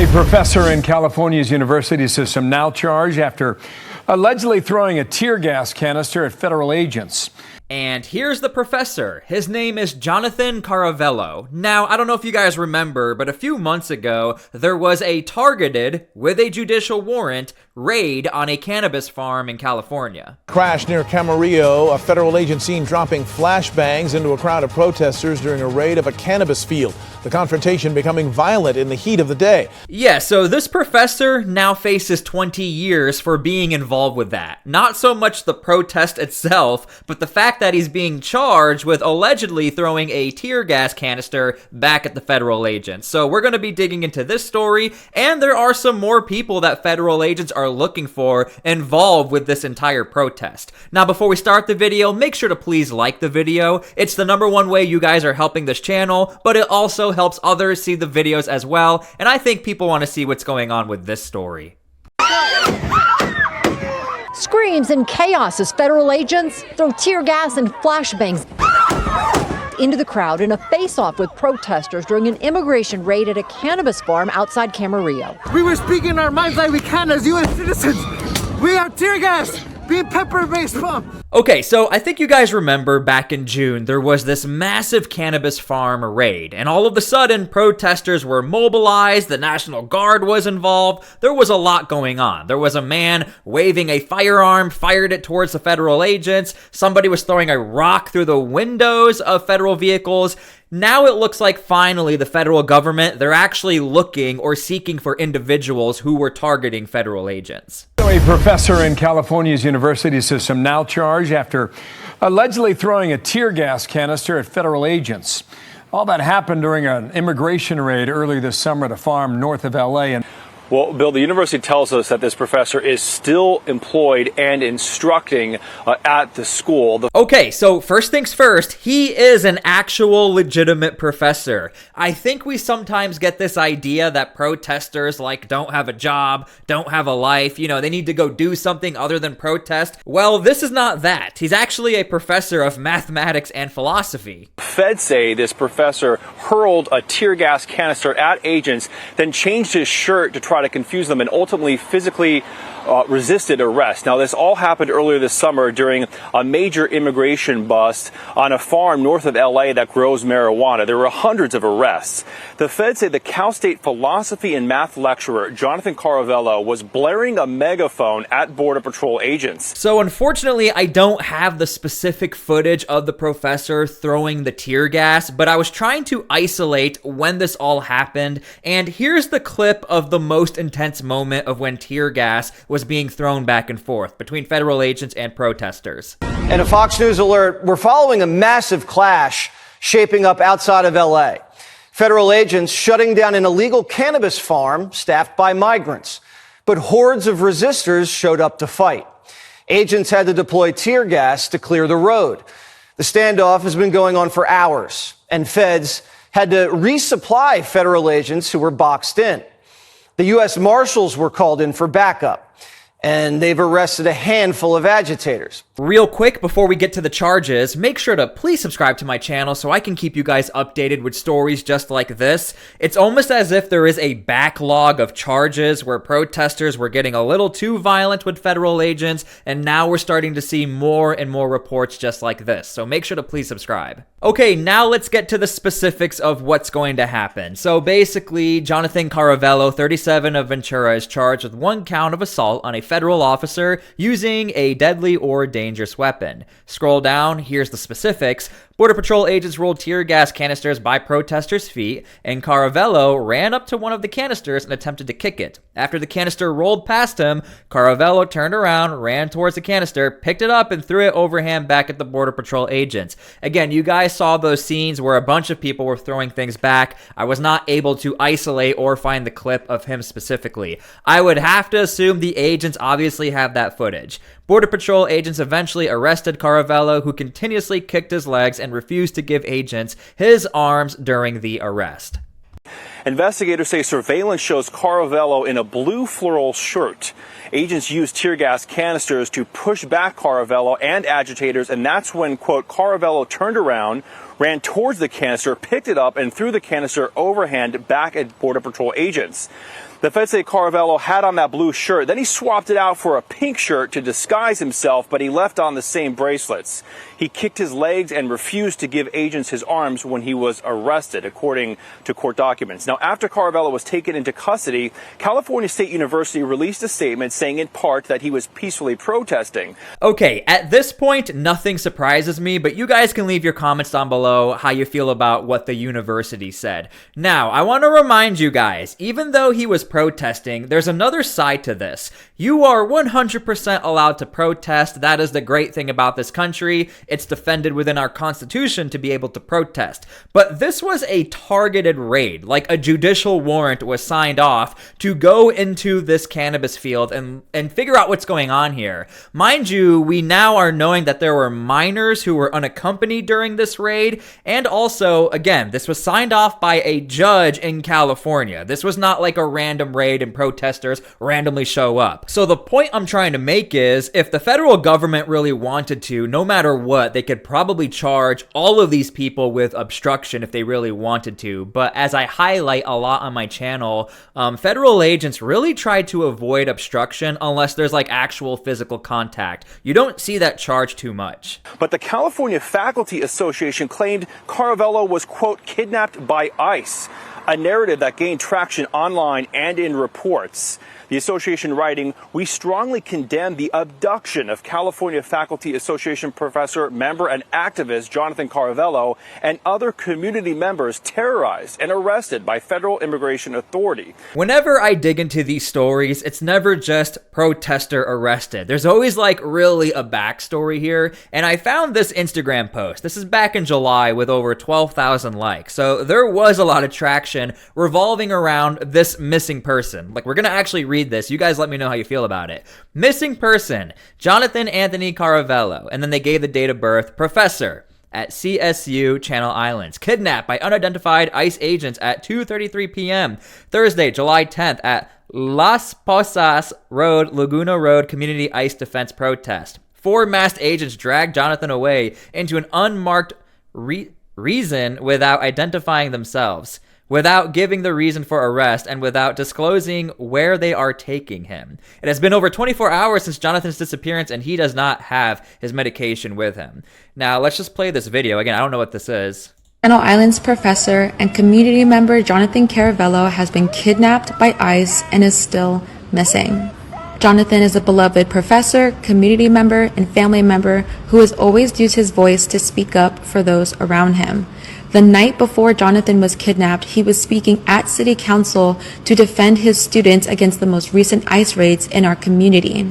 A professor in California's university system now charged after allegedly throwing a tear gas canister at federal agents. And here's the professor. His name is Jonathan Caravello. Now, I don't know if you guys remember, but a few months ago, there was a targeted, with a judicial warrant, raid on a cannabis farm in California. Crash near Camarillo, a federal agent seen dropping flashbangs into a crowd of protesters during a raid of a cannabis field. The confrontation becoming violent in the heat of the day. Yeah, so this professor now faces 20 years for being involved with that. Not so much the protest itself, but the fact that he's being charged with allegedly throwing a tear gas canister back at the federal agents. So we're going to be digging into this story, and there are some more people that federal agents are looking for involved with this entire protest. Now, before we start the video, make sure to please like the video. It's the #1 way you guys are helping this channel, but it also helps others see the videos as well, and I think people want to see what's going on with this story. Screams and chaos as federal agents throw tear gas and flashbangs into the crowd in a face-off with protesters during an immigration raid at a cannabis farm outside Camarillo. We were speaking our minds like we can as U.S. citizens. We have tear gas being pepper-based bomb. Okay, so I think you guys remember back in June, there was this massive cannabis farm raid, and all of a sudden, protesters were mobilized, the National Guard was involved, there was a lot going on. There was a man waving a firearm, fired it towards the federal agents, somebody was throwing a rock through the windows of federal vehicles. Now it looks like finally the federal government, they're actually looking or seeking for individuals who were targeting federal agents. A professor in California's university system now charged after allegedly throwing a tear gas canister at federal agents. All that happened during an immigration raid early this summer at a farm north of L.A. Well, Bill, the university tells us that this professor is still employed and instructing at the school. Okay, so first things first, he is an actual legitimate professor. I think we sometimes get this idea that protesters don't have a job, don't have a life, they need to go do something other than protest. Well, this is not that. He's actually a professor of mathematics and philosophy. Feds say this professor hurled a tear gas canister at agents, then changed his shirt to try to confuse them and ultimately physically resisted arrest. Now, this all happened earlier this summer during a major immigration bust on a farm north of L.A. that grows marijuana. There were hundreds of arrests. The feds say the Cal State philosophy and math lecturer, Jonathan Caravello, was blaring a megaphone at Border Patrol agents. So unfortunately, I don't have the specific footage of the professor throwing the tear gas, but I was trying to isolate when this all happened, and here's the clip of the most intense moment of when tear gas was being thrown back and forth between federal agents and protesters. And a Fox News alert, we're following a massive clash shaping up outside of L.A. Federal agents shutting down an illegal cannabis farm staffed by migrants. But hordes of resistors showed up to fight. Agents had to deploy tear gas to clear the road. The standoff has been going on for hours, and feds had to resupply federal agents who were boxed in. The U.S. Marshals were called in for backup, and they've arrested a handful of agitators. Real quick, before we get to the charges, make sure to please subscribe to my channel so I can keep you guys updated with stories just like this. It's almost as if there is a backlog of charges where protesters were getting a little too violent with federal agents, and now we're starting to see more and more reports just like this. So make sure to please subscribe. Okay, now let's get to the specifics of what's going to happen. So basically, Jonathan Caravello, 37 of Ventura, is charged with 1 count of assault on a federal officer using a deadly or dangerous weapon. Scroll down, here's the specifics. Border Patrol agents rolled tear gas canisters by protesters' feet, and Caravello ran up to one of the canisters and attempted to kick it. After the canister rolled past him, Caravello turned around, ran towards the canister, picked it up, and threw it overhand back at the Border Patrol agents. Again, you guys saw those scenes where a bunch of people were throwing things back. I was not able to isolate or find the clip of him specifically. I would have to assume the agents obviously have that footage. Border Patrol agents eventually arrested Caravello, who continuously kicked his legs and refused to give agents his arms during the arrest. Investigators say surveillance shows Caravello in a blue floral shirt. Agents used tear gas canisters to push back Caravello and agitators, and that's when, quote, Caravello turned around, ran towards the canister, picked it up, and threw the canister overhand back at Border Patrol agents. The feds say Caravello had on that blue shirt. Then he swapped it out for a pink shirt to disguise himself, but he left on the same bracelets. He kicked his legs and refused to give agents his arms when he was arrested, according to court documents. Now, after Caravello was taken into custody, California State University released a statement saying in part that he was peacefully protesting. Okay, at this point, nothing surprises me, but you guys can leave your comments down below how you feel about what the university said. Now, I want to remind you guys, even though he was protesting, there's another side to this. You are 100% allowed to protest. That is the great thing about this country. It's defended within our Constitution to be able to protest. But this was a targeted raid, like a judicial warrant was signed off to go into this cannabis field and figure out what's going on here. Mind you, we now are knowing that there were minors who were unaccompanied during this raid, and also, again, this was signed off by a judge in California. This was not like a random raid and protesters randomly show up. So the point I'm trying to make is, if the federal government really wanted to, no matter what, they could probably charge all of these people with obstruction if they really wanted to. But as I highlight a lot on my channel, federal agents really try to avoid obstruction unless there's like actual physical contact. You don't see that charge too much. But the California Faculty Association claimed Caravello was, quote, kidnapped by ICE, a narrative that gained traction online and in reports. The association writing, "We strongly condemn the abduction of California Faculty Association professor, member, and activist Jonathan Caravello and other community members terrorized and arrested by federal immigration authority." Whenever I dig into these stories, it's never just protester arrested. There's always like really a backstory here, and I found this Instagram post. This is back in July with over 12,000 likes. So there was a lot of traction revolving around this missing person. Like, we're gonna actually read this. You guys let me know how you feel about it. Missing person, Jonathan Anthony Caravello. And then they gave the date of birth, professor at CSU Channel Islands. Kidnapped by unidentified ICE agents at 2:33 p.m. Thursday, July 10th at Las Posas Road, Laguna Road Community ICE Defense Protest. 4 masked agents dragged Jonathan away into an unmarked reason without identifying themselves, without giving the reason for arrest, and without disclosing where they are taking him. It has been over 24 hours since Jonathan's disappearance, and he does not have his medication with him. Now, let's just play this video. Again, I don't know what this is. Channel Islands professor and community member Jonathan Caravello has been kidnapped by ICE and is still missing. Jonathan is a beloved professor, community member, and family member who has always used his voice to speak up for those around him. The night before Jonathan was kidnapped, he was speaking at City Council to defend his students against the most recent ICE raids in our community.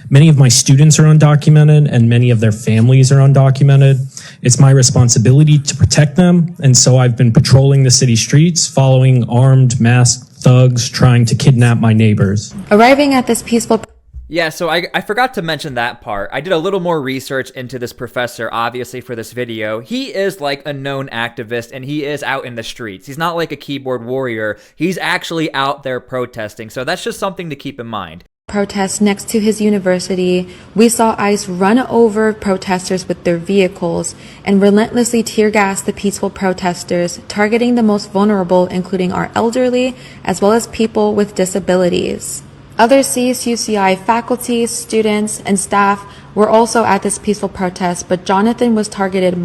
Many of my students are undocumented and many of their families are undocumented. It's my responsibility to protect them, and so I've been patrolling the city streets, following armed, masked thugs trying to kidnap my neighbors. Arriving at this peaceful Yeah, so I forgot to mention that part. I did a little more research into this professor, obviously, for this video. He is like a known activist, and he is out in the streets. He's not like a keyboard warrior. He's actually out there protesting, so that's just something to keep in mind. Protest next to his university, we saw ICE run over protesters with their vehicles and relentlessly tear gas the peaceful protesters, targeting the most vulnerable, including our elderly, as well as people with disabilities. Other CSUCI faculty, students, and staff were also at this peaceful protest, but Jonathan was targeted.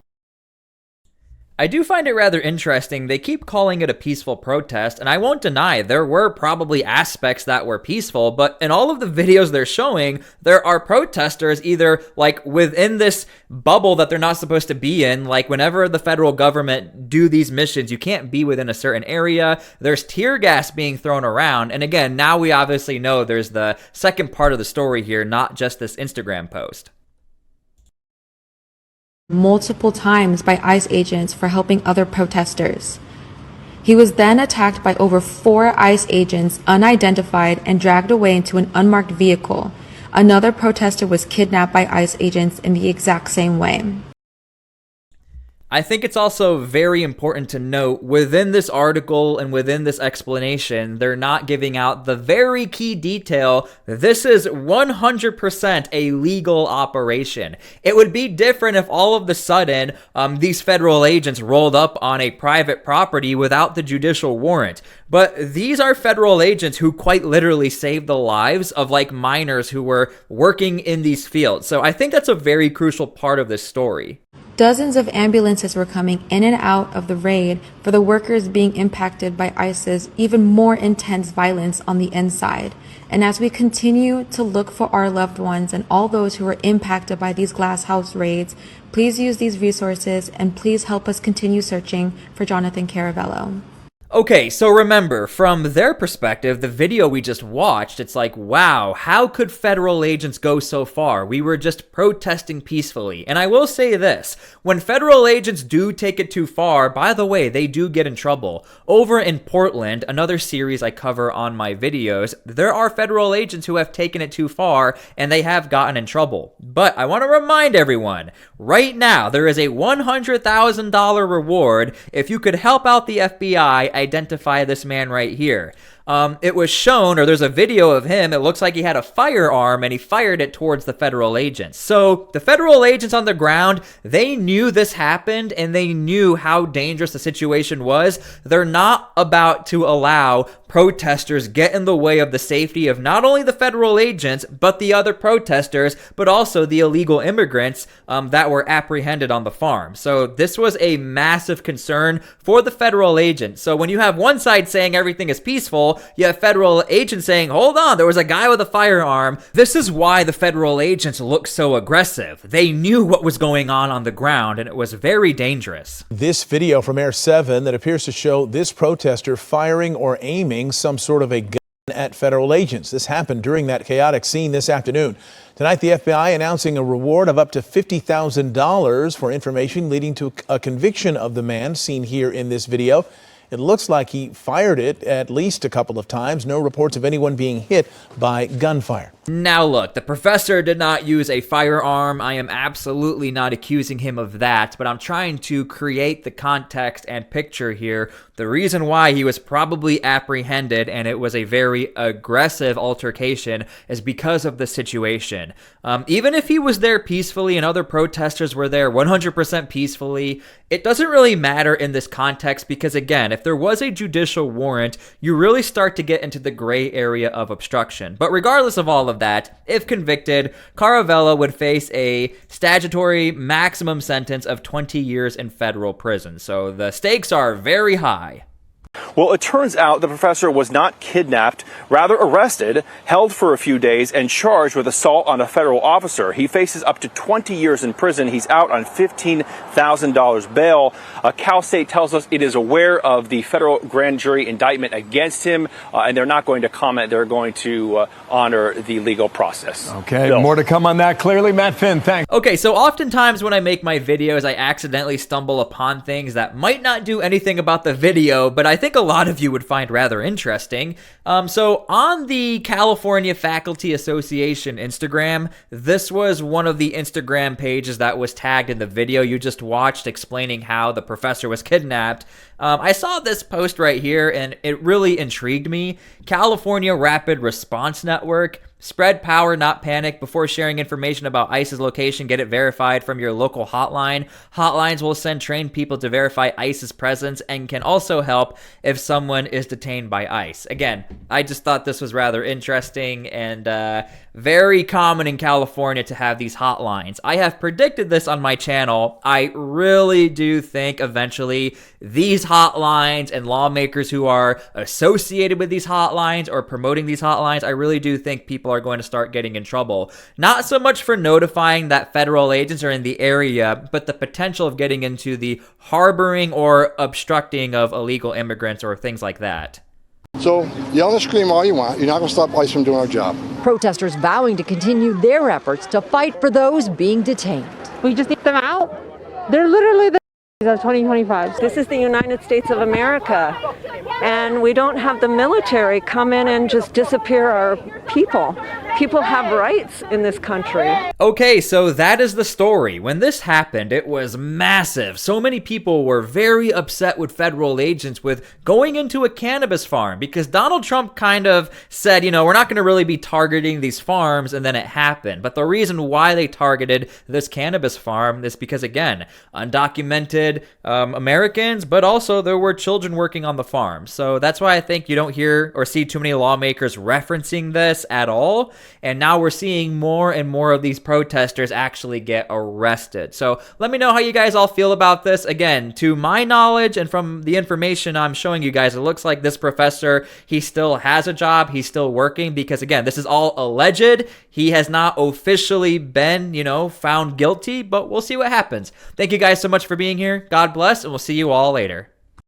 I do find it rather interesting. They keep calling it a peaceful protest, and I won't deny there were probably aspects that were peaceful, but in all of the videos they're showing, there are protesters either like within this bubble that they're not supposed to be in. Like whenever the federal government do these missions, you can't be within a certain area. There's tear gas being thrown around, and again, now we obviously know there's the second part of the story here, not just this Instagram post. Multiple times by ICE agents for helping other protesters. He was then attacked by over 4 ICE agents, unidentified, and dragged away into an unmarked vehicle. Another protester was kidnapped by ICE agents in the exact same way. I think it's also very important to note within this article and within this explanation, they're not giving out the very key detail. This is 100% a legal operation. It would be different if all of a sudden these federal agents rolled up on a private property without the judicial warrant. But these are federal agents who quite literally saved the lives of like minors who were working in these fields. So I think that's a very crucial part of this story. Dozens of ambulances were coming in and out of the raid for the workers being impacted by ICE's even more intense violence on the inside. And as we continue to look for our loved ones and all those who were impacted by these glass house raids, please use these resources and please help us continue searching for Jonathan Caravello. Okay, so remember, from their perspective, the video we just watched, it's like, wow, how could federal agents go so far? We were just protesting peacefully. And I will say this, when federal agents do take it too far, by the way, they do get in trouble. Over in Portland, another series I cover on my videos, there are federal agents who have taken it too far and they have gotten in trouble. But I want to remind everyone, right now, there is a $100,000 reward if you could help out the FBI identify this man right here. It was shown, or there's a video of him, it looks like he had a firearm and he fired it towards the federal agents. So the federal agents on the ground, they knew this happened and they knew how dangerous the situation was. They're not about to allow protesters get in the way of the safety of not only the federal agents, but the other protesters, but also the illegal immigrants that were apprehended on the farm. So this was a massive concern for the federal agents. So when you have one side saying everything is peaceful, you have federal agents saying, hold on, there was a guy with a firearm. This is why the federal agents look so aggressive. They knew what was going on the ground, and it was very dangerous. This video from Air 7 that appears to show this protester firing or aiming some sort of a gun at federal agents. This happened during that chaotic scene this afternoon. Tonight, the FBI announcing a reward of up to $50,000 for information leading to a conviction of the man seen here in this video. It looks like he fired it at least a couple of times. No reports of anyone being hit by gunfire. Now look, the professor did not use a firearm. I am absolutely not accusing him of that, but I'm trying to create the context and picture here. The reason why he was probably apprehended and it was a very aggressive altercation is because of the situation. Even if he was there peacefully and other protesters were there 100% peacefully, it doesn't really matter in this context because, again, if there was a judicial warrant, you really start to get into the gray area of obstruction. But regardless of all of that, if convicted, Caravello would face a statutory maximum sentence of 20 years in federal prison. So the stakes are very high. Well, it turns out the professor was not kidnapped, rather arrested, held for a few days, and charged with assault on a federal officer. He faces up to 20 years in prison. He's out on $15,000 bail. Cal State tells us it is aware of the federal grand jury indictment against him, and they're not going to comment. They're going to honor the legal process. Okay, Bill. More to come on that. Clearly, Matt Finn, thanks. Okay, so oftentimes when I make my videos, I accidentally stumble upon things that might not do anything about the video, but I think a lot of you would find rather interesting. So on the California Faculty Association Instagram, this was one of the Instagram pages that was tagged in the video you just watched explaining how the professor was kidnapped. I saw this post right here and it really intrigued me. California Rapid Response Network. Spread power, not panic. Before sharing information about ICE's location, get it verified from your local hotline. Hotlines will send trained people to verify ICE's presence and can also help if someone is detained by ICE. Again, I just thought this was rather interesting and very common in California to have these hotlines. I have predicted this on my channel. I really do think eventually these hotlines and lawmakers who are associated with these hotlines or promoting these hotlines, I really do think people are going to start getting in trouble. Not so much for notifying that federal agents are in the area, but the potential of getting into the harboring or obstructing of illegal immigrants or things like that. So yell and scream all you want. You're not going to stop ICE from doing our job. Protesters vowing to continue their efforts to fight for those being detained. We just need them out. They're literally the of 2025. This is the United States of America. and we don't have the military come in and just disappear our people. People have rights in this country. Okay, so that is the story. When this happened, it was massive. So many people were very upset with federal agents with going into a cannabis farm because Donald Trump kind of said, you know, we're not going to really be targeting these farms, and then it happened. But the reason why they targeted this cannabis farm is because, again, undocumented Americans, but also there were children working on the farm. So that's why I think you don't hear or see too many lawmakers referencing this at all. And now we're seeing more and more of these protesters actually get arrested. So let me know how you guys all feel about this. Again, to my knowledge and from the information I'm showing you guys, it looks like this professor, he still has a job. He's still working because, again, this is all alleged. He has not officially been, you know, found guilty, but we'll see what happens. Thank you guys so much for being here. God bless, and we'll see you all later.